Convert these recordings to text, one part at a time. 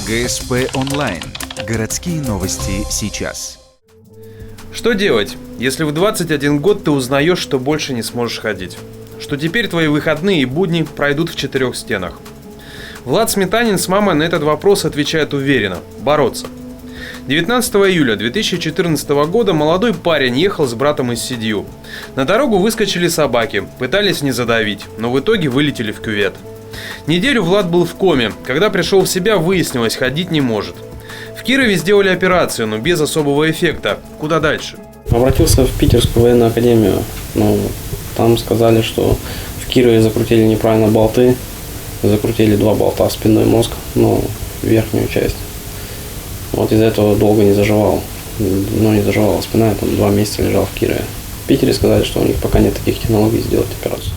ГСП онлайн. Городские новости сейчас. Что делать, если в 21 год ты узнаешь, что больше не сможешь ходить? Что теперь твои выходные и будни пройдут в 4 стенах? Влад Сметанин с мамой на этот вопрос отвечает уверенно – бороться. 19 июля 2014 года молодой парень ехал с братом из Сидью. На дорогу выскочили собаки, пытались не задавить, но в итоге вылетели в кювет. Неделю Влад был в коме. Когда пришел в себя, выяснилось, ходить не может. В Кирове сделали операцию, но без особого эффекта. Куда дальше? Обратился в Питерскую военную академию. Там сказали, что в Кирове закрутили неправильно болты. Закрутили 2 болта в спинной мозг, верхнюю часть. Из-за этого долго не заживал. Не заживала спина, я там 2 месяца лежал в Кирове. В Питере сказали, что у них пока нет таких технологий сделать операцию.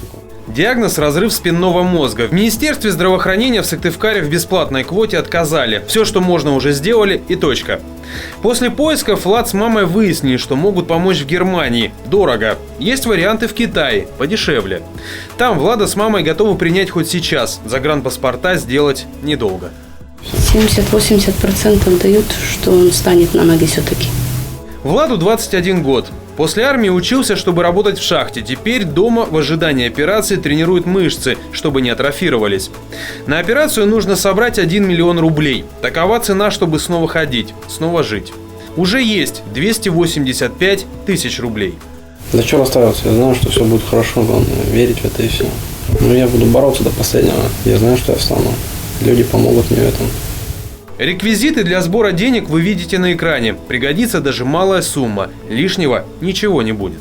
Диагноз – разрыв спинного мозга. В Министерстве здравоохранения в Сыктывкаре в бесплатной квоте отказали. Все, что можно, уже сделали, и точка. После поисков Влад с мамой выяснили, что могут помочь в Германии. Дорого. Есть варианты в Китае. Подешевле. Там Влада с мамой готовы принять хоть сейчас. Загранпаспорта сделать недолго. 70-80% дают, что он встанет на ноги все-таки. Владу 21 год. После армии учился, чтобы работать в шахте. Теперь дома в ожидании операции тренирует мышцы, чтобы не атрофировались. На операцию нужно собрать 1 миллион рублей. Такова цена, чтобы снова ходить, снова жить. Уже есть 285 тысяч рублей. Да что расстраиваться? Я знаю, что все будет хорошо, главное верить в это и все. Я буду бороться до последнего. Я знаю, что я встану. Люди помогут мне в этом. Реквизиты для сбора денег вы видите на экране. Пригодится даже малая сумма. Лишнего ничего не будет.